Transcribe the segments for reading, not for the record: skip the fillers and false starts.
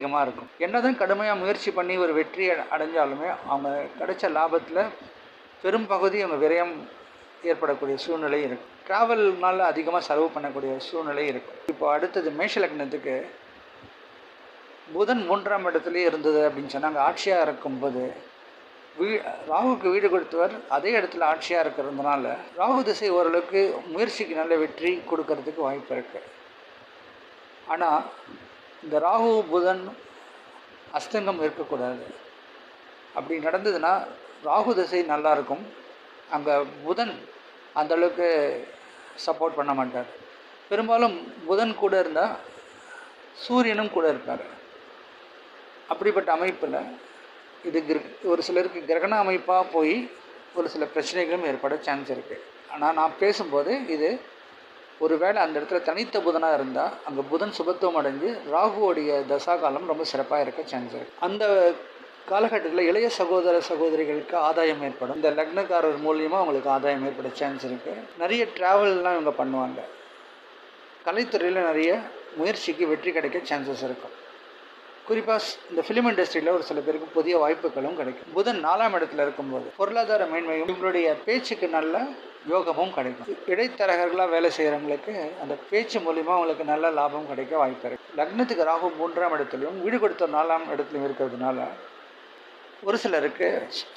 அதிகமாக இருக்கும். என்னதான் கடுமையாக முயற்சி பண்ணி ஒரு வெற்றி அடைஞ்சாலுமே அவங்க கிடைச்ச லாபத்தில் பெரும் பகுதி அவங்க விரயம் ஏற்படக்கூடிய சூழ்நிலை இருக்கும். ட்ராவல்னால அதிகமாக செலவு பண்ணக்கூடிய சூழ்நிலை இருக்கும். இப்போ அடுத்தது மேஷ லக்னத்துக்கு புதன் 3ஆம் இடத்துலேயே இருந்தது அப்படின்னு சொன்னாங்க. ஆட்சியாக இருக்கும்போது ராகுக்கு வீடு கொடுத்தவர் அதே இடத்துல ஆட்சியாக இருக்கிறதுனால ராகு திசை ஓரளவுக்கு முயற்சிக்கு நல்ல வெற்றி கொடுக்கறதுக்கு வாய்ப்பு இருக்குது. ஆனால் இந்த ராகு புதன் அஸ்தங்கம் இருக்கக்கூடாது. அப்படி நடந்ததுன்னா ராகு திசை நல்லாயிருக்கும், அங்கே புதன் அந்தளவுக்கு சப்போர்ட் பண்ண மாட்டார். பெரும்பாலும் புதன் கூட இருந்தால் சூரியனும் கூட இருப்பார். அப்படிப்பட்ட அமைப்பில் இது ஒரு சிலருக்கு கிரகண அமைப்பாக போய் ஒரு சில பிரச்சனைகளும் ஏற்பட சான்ஸ் இருக்குது. ஆனால் நான் பேசும்போது இது ஒரு வேளை அந்த இடத்துல தனித்த புதனாக இருந்தால் அங்கே புதன் சுபத்துவம் அடைஞ்சு ராகுவோடைய தசா காலம் ரொம்ப சிறப்பாக இருக்க சான்ஸ் இருக்குது. அந்த காலகட்டத்தில் இளைய சகோதர சகோதரிகளுக்கு ஆதாயம் ஏற்படும். இந்த லக்னக்காரர் மூலியமாக அவங்களுக்கு ஆதாயம் ஏற்பட சான்ஸ் இருக்குது. நிறைய ட்ராவல்லாம் இவங்க பண்ணுவாங்க. கலைத்துறையில் நிறைய முயற்சிக்கு வெற்றி கிடைக்க சான்சஸ் இருக்கும். குறிப்பாக இந்த ஃபிலிம் இண்டஸ்ட்ரியில் ஒரு சில பேருக்கு புதிய வாய்ப்புகளும் கிடைக்கும். புதன் 4ஆம் இடத்துல இருக்கும்போது பொருளாதார மேன்மையும் இவங்களுடைய பேச்சுக்கு நல்ல யோகமும் கிடைக்கும். இடைத்தரகர்களாக வேலை செய்கிறவங்களுக்கு அந்த பேச்சு மூலிமா அவங்களுக்கு நல்ல லாபம் கிடைக்க வாய்ப்பு இருக்குது. லக்னத்துக்கு ராகு 3ஆம் இடத்துலையும் வீடு கொடுத்த 4ஆம் இடத்துலையும் இருக்கிறதுனால ஒரு சிலருக்கு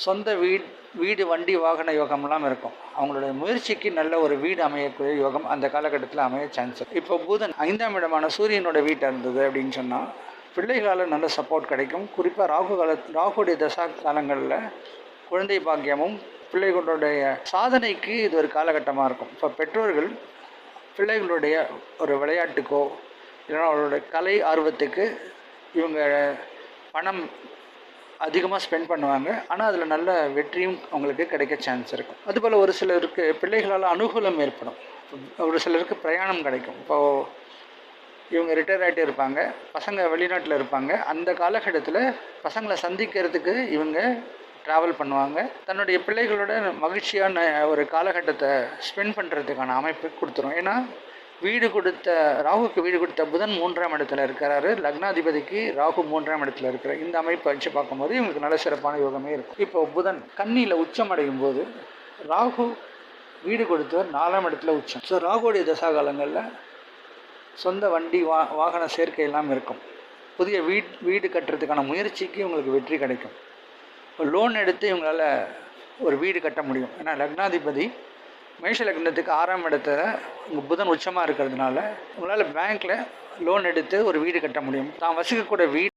சொந்த வீடு வண்டி வாகன யோகம்லாம் இருக்கும். அவங்களுடைய முயற்சிக்கு நல்ல ஒரு வீடு அமையக்கூடிய யோகம் அந்த காலகட்டத்தில் அமைய சான்ஸ் இருக்குது. இப்போ புதன் 5ஆம் இடமான சூரியனோட வீட்டை இருந்தது அப்படின்னு சொன்னால் பிள்ளைகளால் நல்ல சப்போர்ட் கிடைக்கும். குறிப்பாக ராகுடைய தசா காலங்களில் குழந்தை பாக்கியமும் பிள்ளைகளுடைய சாதனைக்கு இது ஒரு காலகட்டமாக இருக்கும். இப்போ பெற்றோர்கள் பிள்ளைகளுடைய ஒரு விளையாட்டுக்கோ இல்லைன்னா அவர்களுடைய கலை ஆர்வத்துக்கு இவங்க பணம் அதிகமாக ஸ்பெண்ட் பண்ணுவாங்க. ஆனால் அதில் நல்ல வெற்றியும் அவங்களுக்கு கிடைக்க சான்ஸ் இருக்கும். அதுபோல் ஒரு சிலருக்கு பிள்ளைகளால் அனுகூலம் ஏற்படும். ஒரு சிலருக்கு பிரயாணம் கிடைக்கும். இப்போது இவங்க ரிட்டையர் ஆகிட்டே இருப்பாங்க, பசங்க வெளிநாட்டில் இருப்பாங்க. அந்த காலகட்டத்தில் பசங்களை சந்திக்கிறதுக்கு இவங்க ட்ராவல் பண்ணுவாங்க. தன்னுடைய பிள்ளைகளோட மகிழ்ச்சியான ஒரு காலகட்டத்தை ஸ்பெண்ட் பண்ணுறதுக்கான அமைப்பு கொடுத்துரும். ஏன்னா ராகுக்கு வீடு கொடுத்த புதன் 3ஆம் இடத்துல இருக்கிறாரு. லக்னாதிபதிக்கு ராகு 3ஆம் இடத்துல இருக்கிற இந்த அமைப்பை வச்சு பார்க்கும்போது இவங்களுக்கு நல்ல சிறப்பான யோகமே இருக்கும். இப்போ புதன் கன்னியில் உச்சம் அடையும் போது ராகு வீடு கொடுத்தவர் 4ஆம் இடத்துல உச்சம். ஸோ ராகுடைய தசா காலங்களில் சொந்த வண்டி வாகன சேர்க்கை எல்லாம் இருக்கும். புதிய வீடு கட்டுறதுக்கான முயற்சிக்கு இவங்களுக்கு வெற்றி கிடைக்கும். லோன் எடுத்து இவங்களால் ஒரு வீடு கட்ட முடியும். ஏன்னா லக்னாதிபதி மேஷ லக்னத்துக்கு 6ஆம் இடத்துல உங்கள் புதன் உச்சமாக இருக்கிறதுனால உங்களால் பேங்க்கில் லோன் எடுத்து ஒரு வீடு கட்ட முடியும். தான் வசிக்கக்கூடிய வீடு